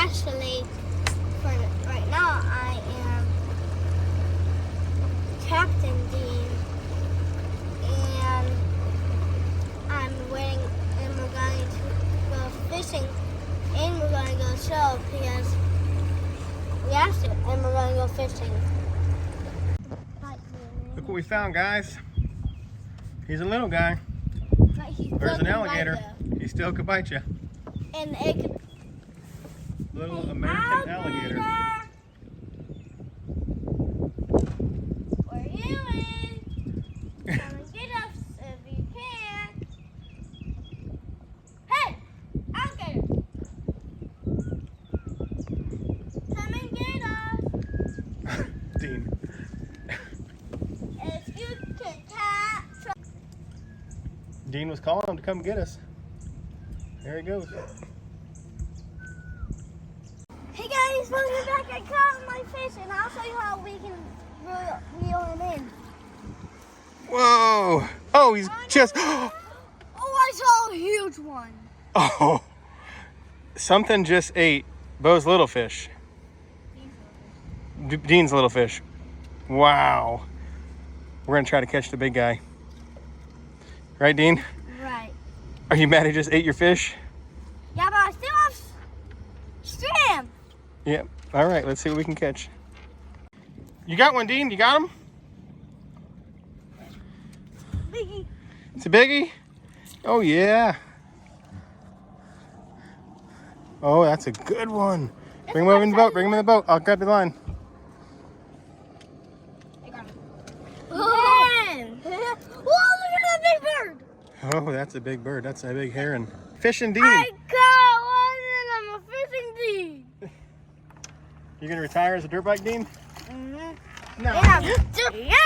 actually, for right now, I am Captain Dean, and I'm waiting, and we're going to go fishing, and we're going to go show because we have to, and we're going to go fishing. Look what we found, guys. He's a little guy. There's an alligator. He still could bite you. And it could... Little American alligator. Where you in? Come and get us if you can. Hey, alligator! Come and get us. Dean. If you can catch. Dean was calling him to come get us. There he goes. Hey guys, welcome back. I caught my fish, and I'll show you how we can reel him in. Whoa! Oh, he's just. Oh, I saw a huge one. Oh, something just ate Bo's little fish. Dean's little fish. Wow. We're gonna try to catch the big guy. Right, Dean? Right. Are you mad he just ate your fish? Yeah, but I still have shrimp. Yep. All right, let's see what we can catch. You got one, Dean? You got him? Biggie. It's a biggie? Oh, yeah. Oh, that's a good one. Bring him over in the boat. Bring him in the boat. I'll grab the line. I got him. Oh, look at that big bird. Oh, that's a big bird. That's a big heron. Fishing Dean. I caught one and I'm a fishing Dean. You gonna retire as a dirt bike Dean? Mm-hmm. No. Yeah.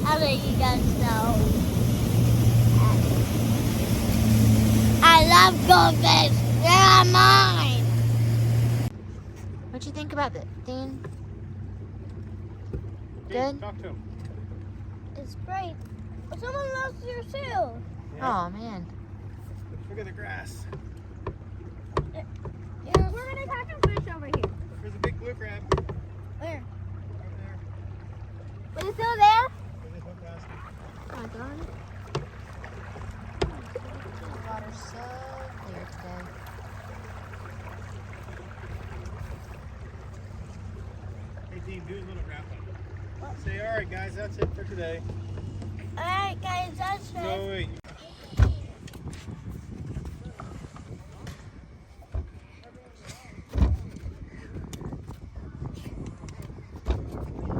I'll let you guys know. I love goldfish. They're mine. What'd you think about it, Dean? Dean, Good? talk to him. It's great. But someone lost your shoe. Yeah. Oh, man. Look at the grass. Yeah, we're gonna catch a fish over here. There's a big blue crab. Where? Right there. Is it still there? They just went past me. Oh my god. The water's so clear today. Hey, Dean, do a little wrap up. Say, all right, guys, that's it for today. Alright guys, that's it. No, wait.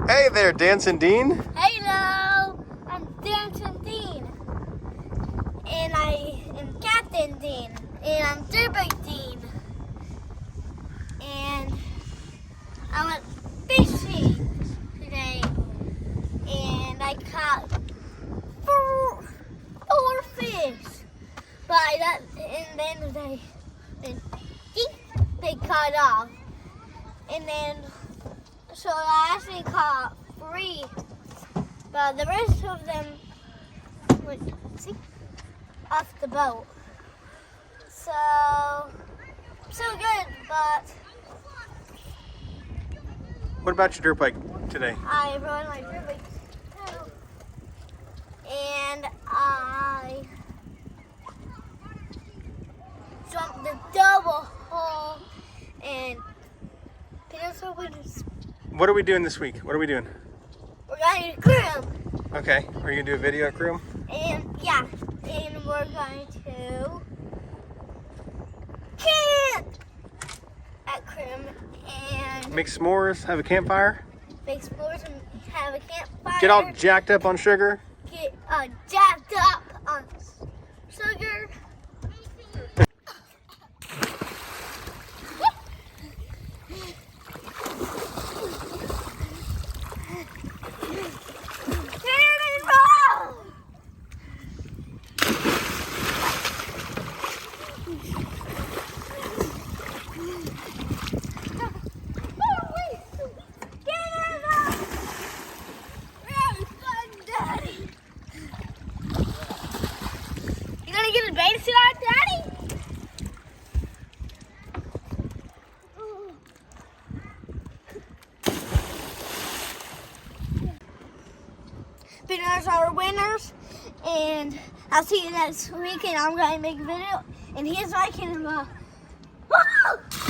Hey there, Dancing Dean. Hello, I'm Dancing Dean. And I am Captain Dean. And I'm Dirtbag Dean. And I went fishing today. And I caught four fish. But and then they caught off. And then so I actually caught 3, but the rest of them went off the boat. So good, but What about your dirt bike today? I rode my dirt bike too, and I jumped the double hole, and Peter's over to. What are we doing this week? What are we doing? We're going to Crim, Okay, are you gonna do a video at Crim? and yeah, and we're going to camp at Crim and Make s'mores, have a campfire, make s'mores and have a campfire. get all jacked up on sugar. Get jacked up on sugar. guys are winners. And I'll see you next week. And I'm going to make a video. And here's my camera. Woo!